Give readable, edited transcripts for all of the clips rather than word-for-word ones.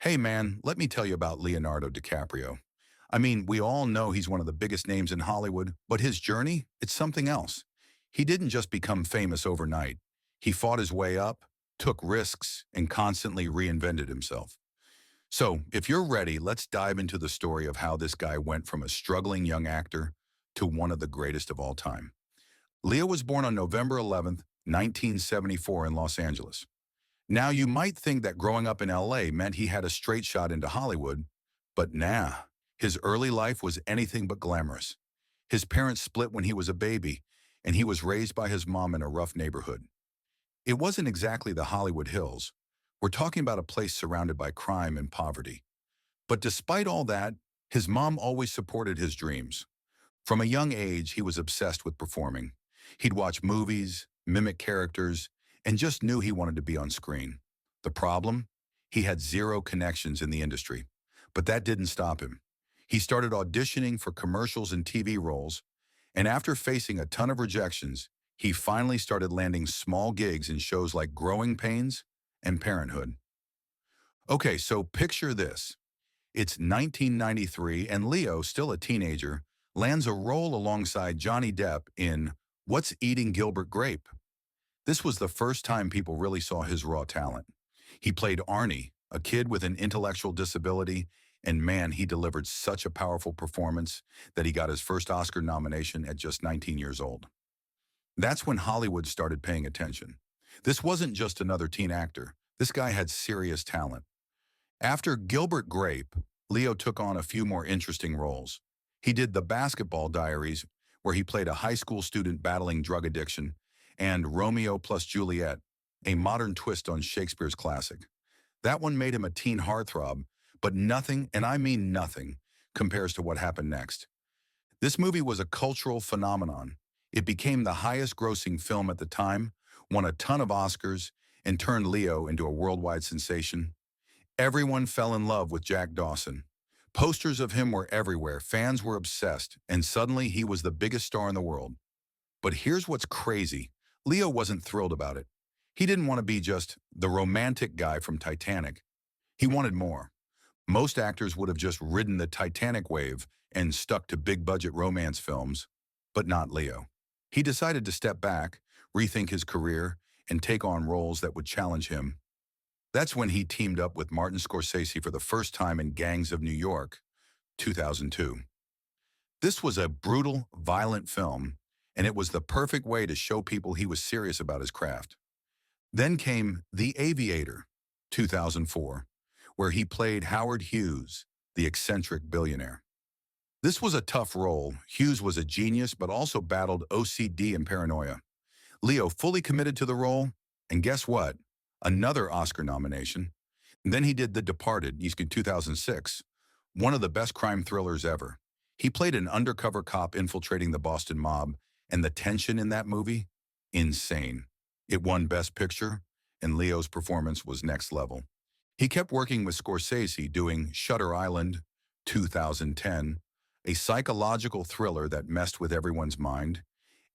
Hey man, let me tell you about Leonardo DiCaprio. I mean, we all know he's one of the biggest names in Hollywood, but his journey, it's something else. He didn't just become famous overnight. He fought his way up, took risks, and constantly reinvented himself. So, if you're ready, let's dive into the story of how this guy went from a struggling young actor to one of the greatest of all time. Leo was born on November 11th, 1974 in Los Angeles. Now, you might think that growing up in LA meant he had a straight shot into Hollywood, but nah, his early life was anything but glamorous. His parents split when he was a baby, and he was raised by his mom in a rough neighborhood. It wasn't exactly the Hollywood Hills. We're talking about a place surrounded by crime and poverty. But despite all that, his mom always supported his dreams. From a young age, he was obsessed with performing. He'd watch movies, mimic characters, and just knew he wanted to be on screen. The problem? He had zero connections in the industry. But that didn't stop him. He started auditioning for commercials and TV roles, and after facing a ton of rejections, he finally started landing small gigs in shows like Growing Pains and Parenthood. Okay, so picture this. It's 1993, and Leo, still a teenager, lands a role alongside Johnny Depp in What's Eating Gilbert Grape? This was the first time people really saw his raw talent. He played Arnie, a kid with an intellectual disability, and man, he delivered such a powerful performance that he got his first Oscar nomination at just 19 years old. That's when Hollywood started paying attention. This wasn't just another teen actor. This guy had serious talent. After Gilbert Grape, Leo took on a few more interesting roles. He did The Basketball Diaries, where he played a high school student battling drug addiction, and Romeo plus Juliet, a modern twist on Shakespeare's classic. That one made him a teen heartthrob, but nothing, and I mean nothing, compares to what happened next. This movie was a cultural phenomenon. It became the highest-grossing film at the time, won a ton of Oscars, and turned Leo into a worldwide sensation. Everyone fell in love with Jack Dawson. Posters of him were everywhere, fans were obsessed, and suddenly he was the biggest star in the world. But here's what's crazy. Leo wasn't thrilled about it. He didn't want to be just the romantic guy from Titanic. He wanted more. Most actors would have just ridden the Titanic wave and stuck to big-budget romance films, but not Leo. He decided to step back, rethink his career, and take on roles that would challenge him. That's when he teamed up with Martin Scorsese for the first time in Gangs of New York, 2002. This was a brutal, violent film, and it was the perfect way to show people he was serious about his craft. Then came The Aviator, 2004, where he played Howard Hughes, the eccentric billionaire. This was a tough role. Hughes was a genius, but also battled OCD and paranoia. Leo fully committed to the role, and guess what? Another Oscar nomination. Then he did The Departed, in 2006, one of the best crime thrillers ever. He played an undercover cop infiltrating the Boston mob, and the tension in that movie? Insane. It won Best Picture, and Leo's performance was next level. He kept working with Scorsese doing Shutter Island, 2010, a psychological thriller that messed with everyone's mind,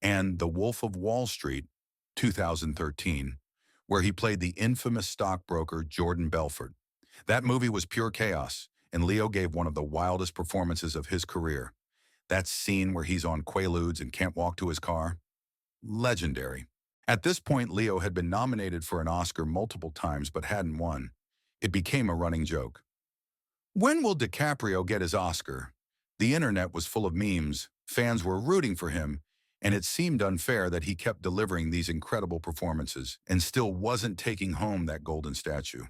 and The Wolf of Wall Street, 2013, where he played the infamous stockbroker Jordan Belfort. That movie was pure chaos, and Leo gave one of the wildest performances of his career. That scene where he's on Quaaludes and can't walk to his car? Legendary. At this point, Leo had been nominated for an Oscar multiple times but hadn't won. It became a running joke. When will DiCaprio get his Oscar? The internet was full of memes, fans were rooting for him, and it seemed unfair that he kept delivering these incredible performances and still wasn't taking home that golden statue.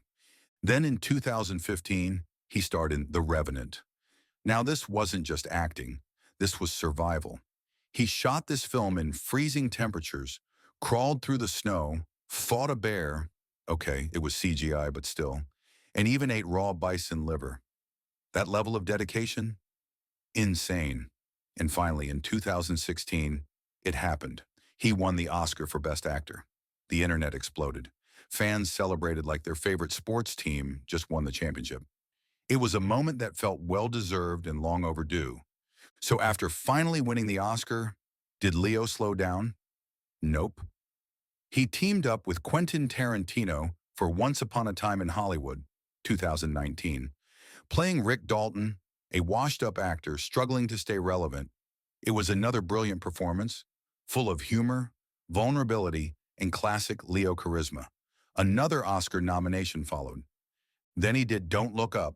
Then in 2015, he starred in The Revenant. Now this wasn't just acting, this was survival. He shot this film in freezing temperatures, crawled through the snow, fought a bear, okay, it was CGI but still, and even ate raw bison liver. That level of dedication? Insane. And finally, in 2016, it happened. He won the Oscar for Best Actor. The internet exploded. Fans celebrated like their favorite sports team just won the championship. It was a moment that felt well-deserved and long overdue. So after finally winning the Oscar, did Leo slow down? Nope. He teamed up with Quentin Tarantino for Once Upon a Time in Hollywood, 2019. Playing Rick Dalton, a washed-up actor struggling to stay relevant, it was another brilliant performance, full of humor, vulnerability, and classic Leo charisma. Another Oscar nomination followed. Then he did Don't Look Up,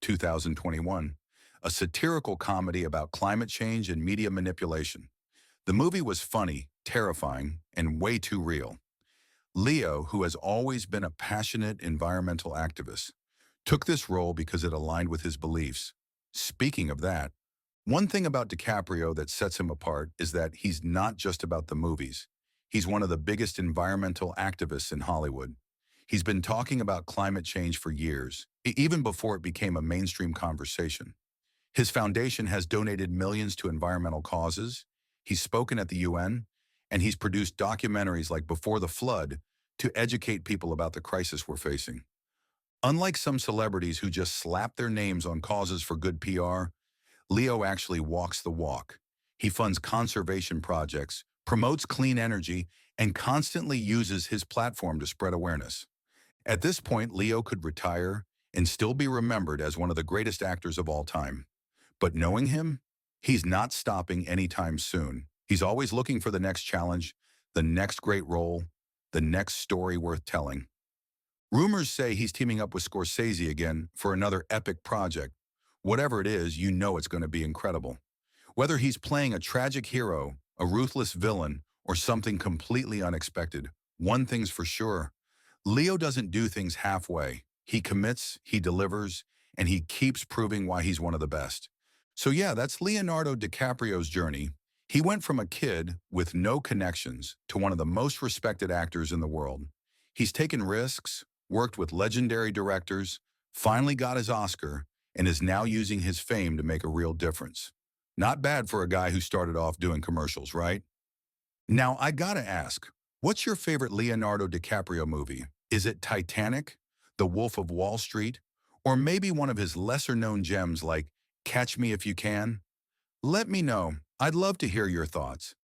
2021, a satirical comedy about climate change and media manipulation. The movie was funny, terrifying, and way too real. Leo, who has always been a passionate environmental activist, took this role because it aligned with his beliefs. Speaking of that, one thing about DiCaprio that sets him apart is that he's not just about the movies. He's one of the biggest environmental activists in Hollywood. He's been talking about climate change for years, even before it became a mainstream conversation. His foundation has donated millions to environmental causes, he's spoken at the UN, and he's produced documentaries like Before the Flood to educate people about the crisis we're facing. Unlike some celebrities who just slap their names on causes for good PR, Leo actually walks the walk. He funds conservation projects, promotes clean energy, and constantly uses his platform to spread awareness. At this point, Leo could retire and still be remembered as one of the greatest actors of all time. But knowing him, he's not stopping anytime soon. He's always looking for the next challenge, the next great role, the next story worth telling. Rumors say he's teaming up with Scorsese again for another epic project. Whatever it is, you know it's going to be incredible. Whether he's playing a tragic hero, a ruthless villain, or something completely unexpected, one thing's for sure. Leo doesn't do things halfway. He commits, he delivers, and he keeps proving why he's one of the best. So yeah, that's Leonardo DiCaprio's journey. He went from a kid with no connections to one of the most respected actors in the world. He's taken risks, worked with legendary directors, finally got his Oscar, and is now using his fame to make a real difference. Not bad for a guy who started off doing commercials, right? Now, I gotta ask, what's your favorite Leonardo DiCaprio movie? Is it Titanic, The Wolf of Wall Street, or maybe one of his lesser-known gems like Catch Me If You Can? Let me know. I'd love to hear your thoughts.